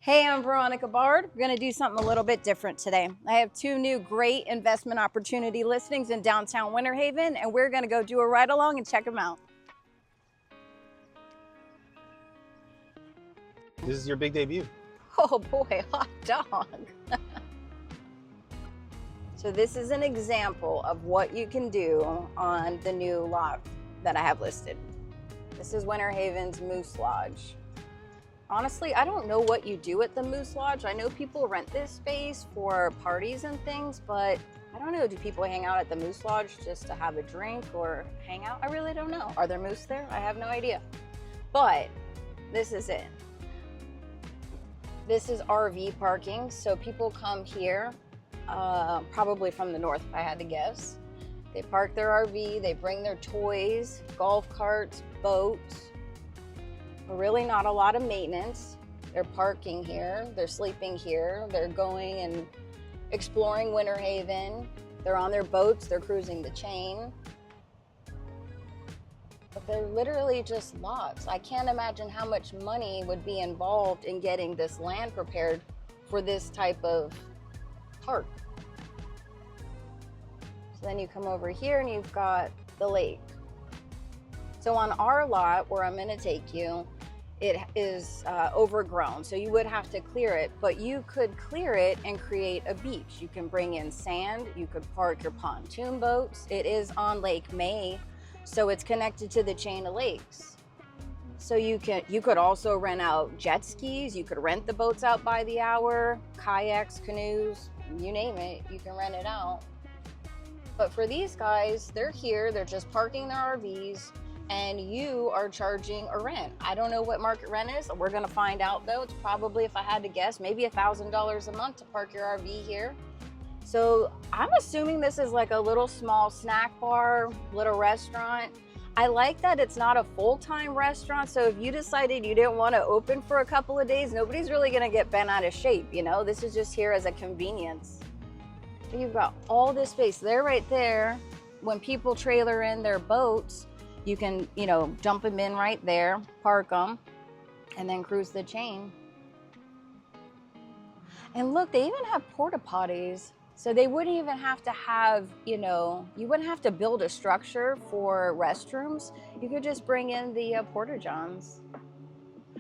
Hey, I'm Veronica Bard. We're gonna do something a little bit different today. I have two new great investment opportunity listings in downtown Winter Haven, and we're gonna go do a ride along and check them out. This is your big debut. Oh boy, hot dog. So this is an example of what you can do on the new lot that I have listed. This is Winter Haven's Moose Lodge. Honestly, I don't know what you do at the Moose Lodge. I know people rent this space for parties and things, but I don't know, do people hang out at the Moose Lodge just to have a drink or hang out? I really don't know. Are there moose there? I have no idea. But this is it. This is RV parking, so people come here, probably from the north if I had to guess. They park their RV, they bring their toys, golf carts, boats, but really not a lot of maintenance. They're parking here, they're sleeping here, they're going and exploring Winter Haven, they're on their boats, they're cruising the chain. But they're literally just lots. I can't imagine how much money would be involved in getting this land prepared for this type of park. So then you come over here and you've got the lake. So on our lot where I'm gonna take you, it is overgrown, so you would have to clear it, but you could clear it and create a beach. You can bring in sand, you could park your pontoon boats. It is on Lake May, so it's connected to the chain of lakes. So you could also rent out jet skis, you could rent the boats out by the hour, kayaks, canoes, you name it, you can rent it out. But for these guys, they're here, they're just parking their RVs, and you are charging a rent. I don't know what market rent is. We're gonna find out though. It's probably, if I had to guess, maybe $1,000 a month to park your RV here. So I'm assuming this is like a little small snack bar, little restaurant. I like that it's not a full-time restaurant, so if you decided you didn't want to open for a couple of days, nobody's really gonna get bent out of shape, you know? This is just here as a convenience. You've got all this space. They're right there. When people trailer in their boats, you can, dump them in right there, park them, and then cruise the chain. And look, they even have porta potties. So they wouldn't even have to have, you wouldn't have to build a structure for restrooms. You could just bring in the porta johns.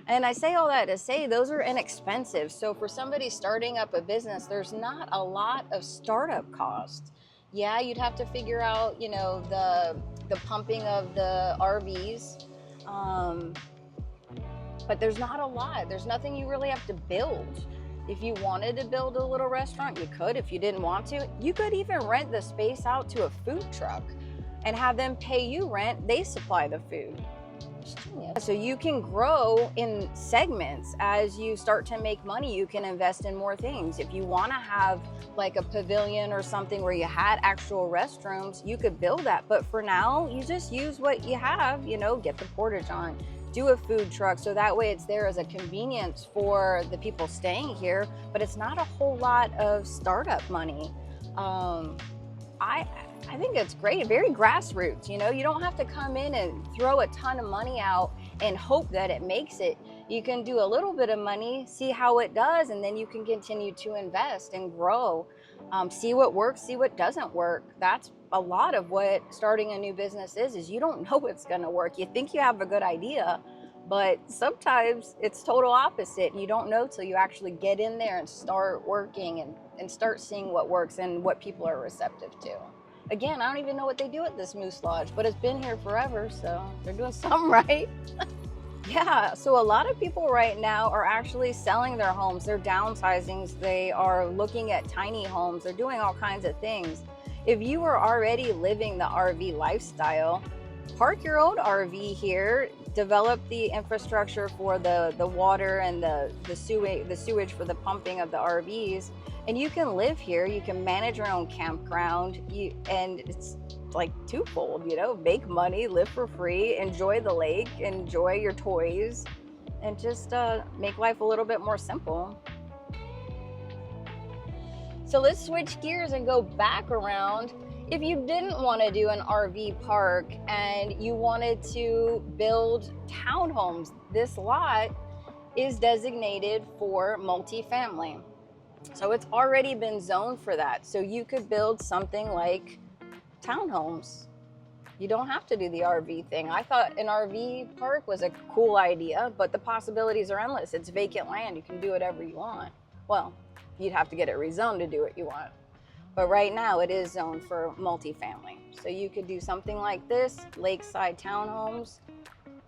And I say all that to say those are inexpensive. So for somebody starting up a business, there's not a lot of startup costs. Yeah, you'd have to figure out, the pumping of the RVs, but there's not a lot. There's nothing you really have to build. If you wanted to build a little restaurant, you could. If you didn't want to, you could even rent the space out to a food truck and have them pay you rent. They supply the food. So you can grow in segments. As you start to make money, you can invest in more things. If you want to have like a pavilion or something where you had actual restrooms, you could build that. But for now, you just use what you have, get the portage on, do a food truck. So that way it's there as a convenience for the people staying here, but it's not a whole lot of startup money. I think it's great, very grassroots, you don't have to come in and throw a ton of money out and hope that it makes it. You can do a little bit of money, see how it does, and then you can continue to invest and grow, see what works, see what doesn't work. That's a lot of what starting a new business is you don't know what's gonna work. You think you have a good idea, but sometimes it's total opposite. And you don't know till you actually get in there and start working and start seeing what works and what people are receptive to. Again, I don't even know what they do at this Moose Lodge, but it's been here forever, so they're doing something right. Yeah, so a lot of people right now are actually selling their homes. They're downsizing. They are looking at tiny homes. They're doing all kinds of things. If you are already living the RV lifestyle, park your own RV here, develop the infrastructure for the water and the sewage for the pumping of the RVs, and you can live here. You can manage your own campground, and it's like twofold, make money, live for free, enjoy the lake, enjoy your toys, and just make life a little bit more simple. So let's switch gears and go back around. If you didn't want to do an RV park and you wanted to build townhomes, this lot is designated for multifamily. So it's already been zoned for that. So you could build something like townhomes. You don't have to do the RV thing. I thought an RV park was a cool idea, but the possibilities are endless. It's vacant land. You can do whatever you want. Well, you'd have to get it rezoned to do what you want. But right now it is zoned for multifamily. So you could do something like this, lakeside townhomes,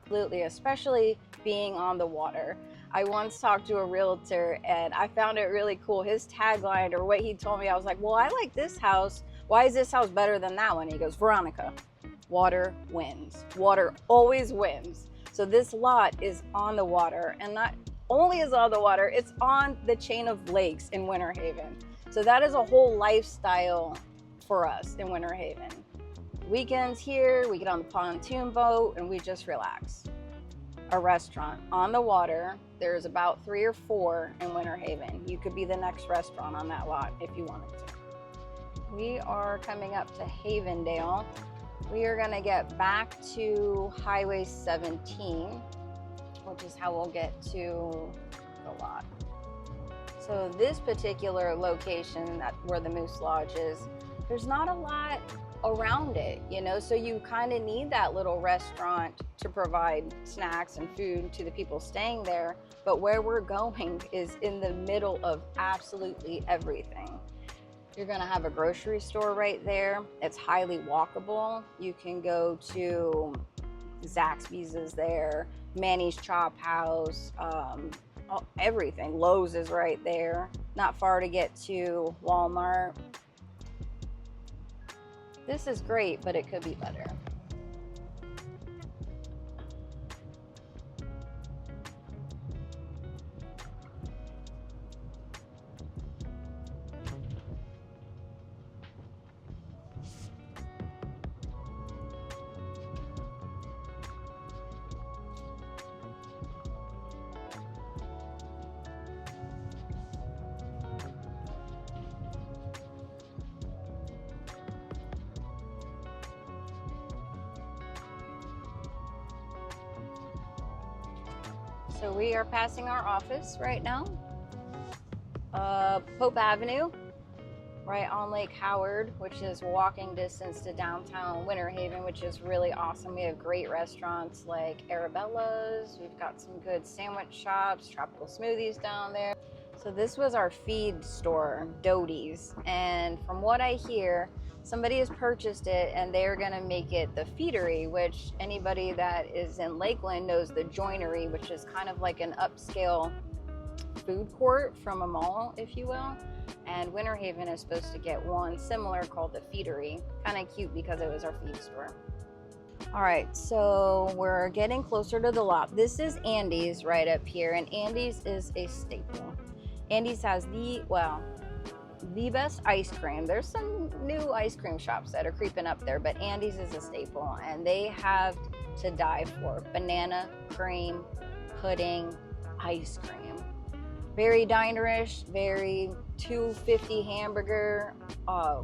absolutely, especially being on the water. I once talked to a realtor and I found it really cool. His tagline, or what he told me, I was like, well, I like this house. Why is this house better than that one? He goes, Veronica, water wins. Water always wins. So this lot is on the water, and not only is on the water, it's on the chain of lakes in Winter Haven. So that is a whole lifestyle for us in Winter Haven. Weekends here, we get on the pontoon boat and we just relax. A restaurant on the water. There's about 3 or 4 in Winter Haven. You could be the next restaurant on that lot if you wanted to. We are coming up to Havendale. We are gonna get back to Highway 17, which is how we'll get to the lot. So this particular location, where the Moose Lodge is, there's not a lot around it, you know, so you kind of need that little restaurant to provide snacks and food to the people staying there. But where we're going is in the middle of absolutely everything. You're gonna have a grocery store right there. It's highly walkable. You can go to Zaxby's is there, Manny's Chop House, everything. Lowe's is right there. Not far to get to Walmart. This is great, but it could be better. So we are passing our office right now. Pope Avenue, right on Lake Howard, which is walking distance to downtown Winter Haven, which is really awesome. We have great restaurants like Arabella's. We've got some good sandwich shops, tropical smoothies down there. So this was our feed store, Doty's. And from what I hear, somebody has purchased it and they're gonna make it the feedery, which anybody that is in Lakeland knows the joinery, which is kind of like an upscale food court from a mall, if you will. And Winter Haven is supposed to get one similar called the feedery. Kind of cute because it was our feed store. All right, so we're getting closer to the lot. This is Andy's right up here, and Andy's is a staple. Andy's has the best ice cream. There's some new ice cream shops that are creeping up there, but Andy's is a staple, and they have to die for. Banana cream pudding ice cream. Very dinerish, very $2.50 hamburger,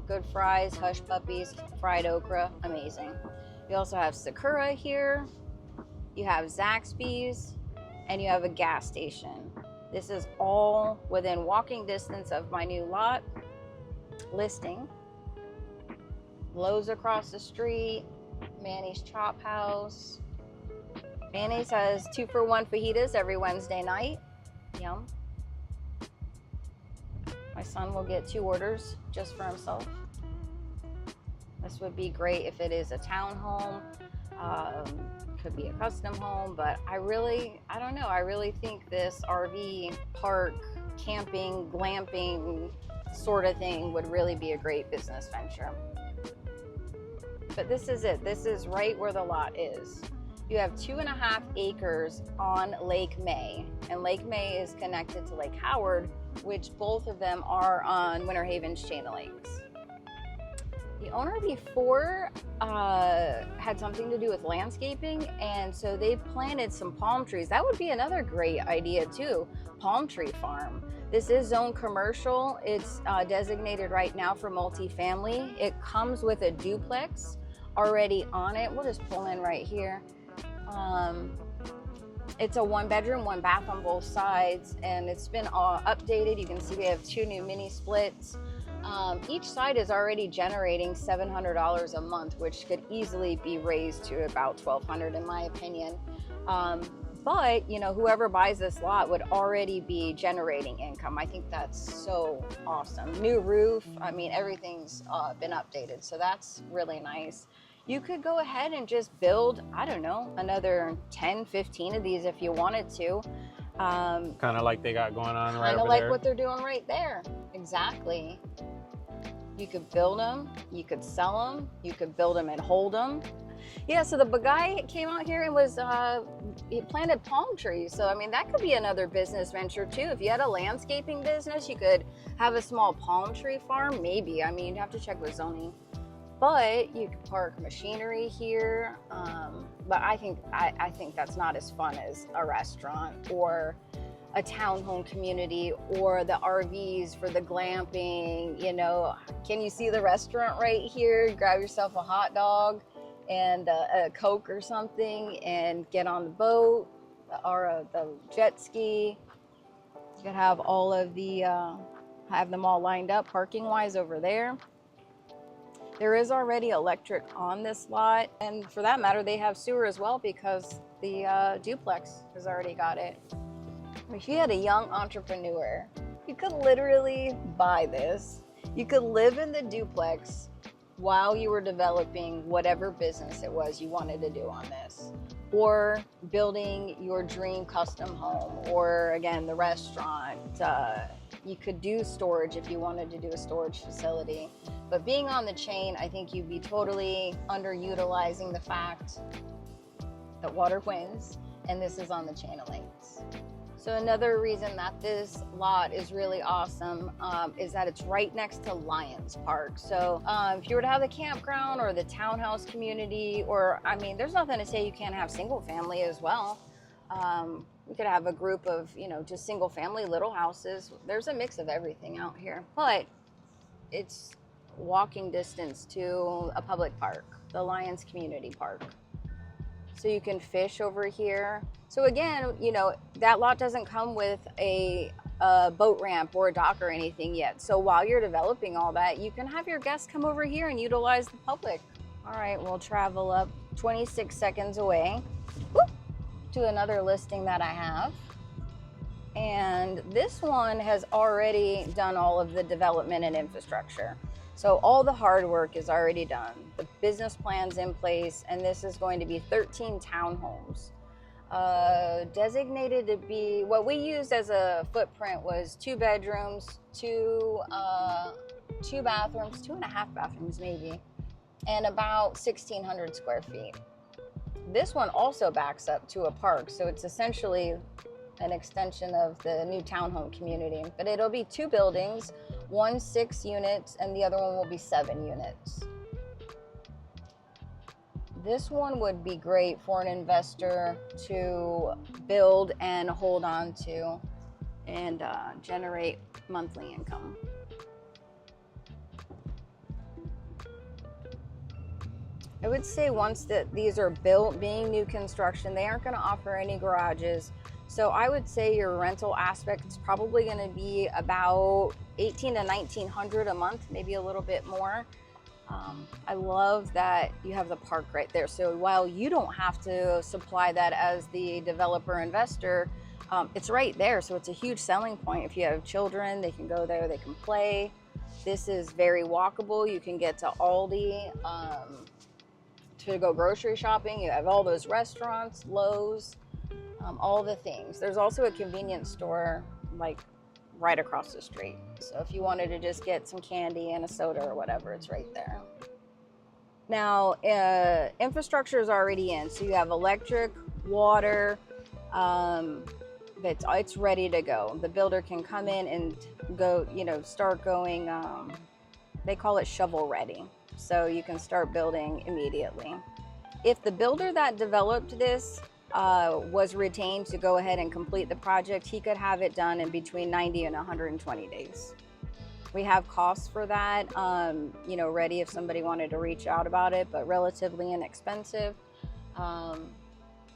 good fries, hush puppies, fried okra, amazing. You also have Sakura here, you have Zaxby's, and you have a gas station. This is all within walking distance of my new lot listing. Lowe's across the street, Manny's Chop House. Manny's has 2-for-1 fajitas every Wednesday night. Yum. My son will get 2 orders just for himself. This would be great if it is a townhome. Could be a custom home, but I don't know. I really think this RV park, camping, glamping sort of thing would really be a great business venture. But this is it. This is right where the lot is. You have 2.5 acres on Lake May, and Lake May is connected to Lake Howard, which both of them are on Winter Haven's chain of lakes. The owner before had something to do with landscaping, and so they planted some palm trees. That would be another great idea too, palm tree farm. This is zone commercial. It's designated right now for multifamily. It comes with a duplex already on it. We'll just pull in right here. It's a 1-bedroom, 1 bath on both sides, and it's been updated. You can see we have 2 new mini splits. Each side is already generating $700 a month, which could easily be raised to about $1,200 in my opinion. But you know, whoever buys this lot would already be generating income. I think that's so awesome. New roof, I mean, everything's been updated, so that's really nice. You could go ahead and just build, I don't know, another 10, 15 of these if you wanted to. Kind of like they got going on right over there. Kind of like what they're doing right there. Exactly. You could build them, you could sell them, you could build them and hold them. Yeah, so the guy came out here and was, he planted palm trees. So, I mean, that could be another business venture too. If you had a landscaping business, you could have a small palm tree farm, maybe. I mean, you'd have to check with zoning. But you could park machinery here. But I think that's not as fun as a restaurant or a townhome community or the RVs for the glamping. You know, can you see the restaurant right here? Grab yourself a hot dog and a Coke or something and get on the boat or the jet ski. You could have all of the, have them all lined up parking wise over there. There is already electric on this lot, and for that matter, they have sewer as well because the Duplex has already got it. If you had a young entrepreneur, you could literally buy this. You could live in the Duplex while you were developing whatever business it was you wanted to do on this, or building your dream custom home, or again, the restaurant. You could do storage if you wanted to do a storage facility. But being on the chain, I think you'd be totally underutilizing the fact that water wins, and this is on the chain of lakes. So another reason that this lot is really awesome is that it's right next to Lions Park. So if you were to have the campground or the townhouse community, or I mean, there's nothing to say you can't have single family as well. We could have a group of, you know, just single family little houses. There's a mix of everything out here, but it's walking distance to a public park, the Lions Community Park. So you can fish over here. So again, you know, that lot doesn't come with a boat ramp or a dock or anything yet. So while you're developing all that, you can have your guests come over here and utilize the public. All right, we'll travel up 26 seconds away. Whoop, to another listing that I have. And this one has already done all of the development and infrastructure. So all the hard work is already done. The business plan's in place, and this is going to be 13 townhomes. Designated to be, what we used as a footprint was 2 bedrooms, 2 bathrooms, 2.5 bathrooms maybe, and about 1,600 square feet. This one also backs up to a park, so it's essentially an extension of the new townhome community. But it'll be 2 buildings, one 6 units, and the other one will be 7 units. This one would be great for an investor to build and hold on to and generate monthly income. I would say once that these are built, being new construction, they aren't going to offer any garages. So I would say your rental aspect is probably going to be about $1,800 to $1,900 a month, maybe a little bit more. I love that you have the park right there. So while you don't have to supply that as the developer investor, it's right there. So it's a huge selling point. If you have children, they can go there, they can play. This is very walkable. You can get to Aldi to go grocery shopping. You have all those restaurants, Lowe's, all the things. There's also a convenience store like right across the street. So if you wanted to just get some candy and a soda or whatever, it's right there. Now, infrastructure is already in. So you have electric, water, it's ready to go. The builder can come in and go, you know, start going, they call it shovel ready. So you can start building immediately. If the builder that developed this was retained to go ahead and complete the project, he could have it done in between 90 and 120 days. We have costs for that, you know, ready if somebody wanted to reach out about it, but relatively inexpensive. And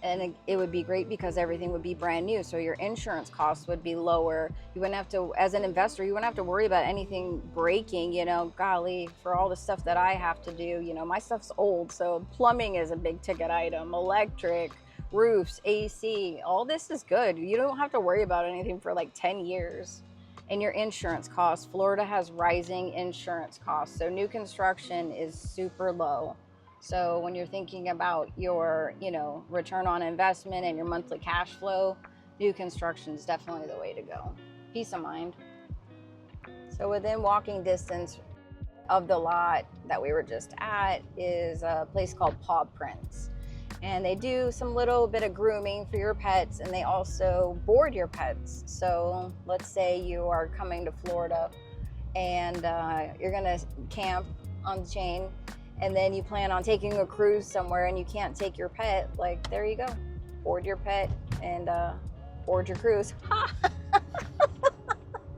and it would be great because everything would be brand new. So your insurance costs would be lower. You wouldn't have to, as an investor, you wouldn't have to worry about anything breaking, you know, golly, for all the stuff that I have to do, you know, my stuff's old. So plumbing is a big ticket item, electric, roofs, AC, all this is good. You don't have to worry about anything for like 10 years. And your insurance costs, Florida has rising insurance costs. So new construction is super low. So when you're thinking about your, you know, return on investment and your monthly cash flow, new construction is definitely the way to go. Peace of mind. So within walking distance of the lot that we were just at is a place called Paw Prints. And they do some little bit of grooming for your pets, and they also board your pets. So let's say you are coming to Florida and you're gonna camp on the chain, and then you plan on taking a cruise somewhere and you can't take your pet, like there you go. Board your pet and board your cruise.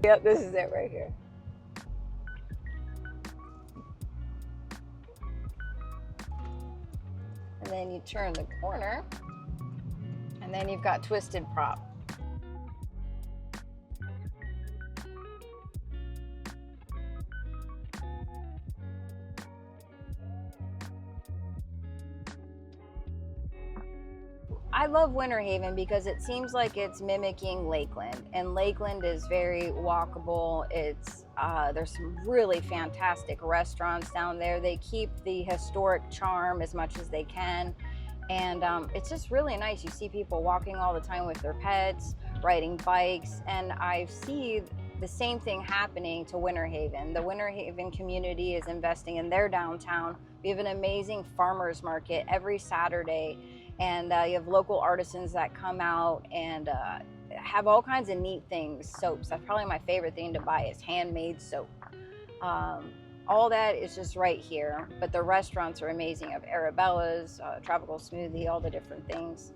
Yep, this is it right here. And then you turn the corner and then you've got Twisted Prop. I love Winter Haven because it seems like it's mimicking Lakeland, and Lakeland is very walkable. It's there's some really fantastic restaurants down there. They keep the historic charm as much as they can, and it's just really nice. You see people walking all the time with their pets, riding bikes, and I see the same thing happening to Winter Haven. The Winter Haven community is investing in their downtown. We have an amazing farmers market every Saturday. And you have local artisans that come out and have all kinds of neat things. Soaps, that's probably my favorite thing to buy, is handmade soap. All that is just right here, but the restaurants are amazing. Of Arabella's, Tropical Smoothie, all the different things.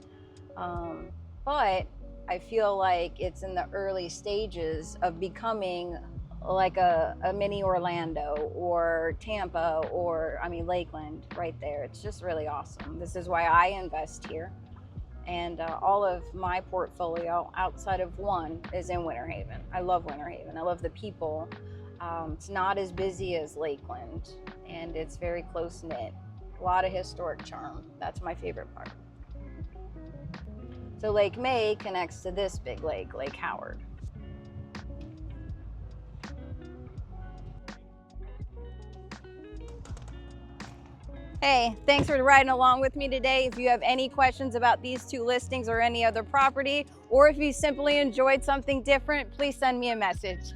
But I feel like it's in the early stages of becoming like a mini Orlando or Tampa, or I mean Lakeland right there. It's just really awesome. This is why I invest here, and all of my portfolio outside of one is in Winter Haven. I love Winter Haven. I love the people. It's not as busy as Lakeland, and it's very close knit. A lot of historic charm. That's my favorite part. So Lake May connects to this big lake, Lake Howard. Hey, thanks for riding along with me today. If you have any questions about these two listings or any other property, or if you simply enjoyed something different, please send me a message.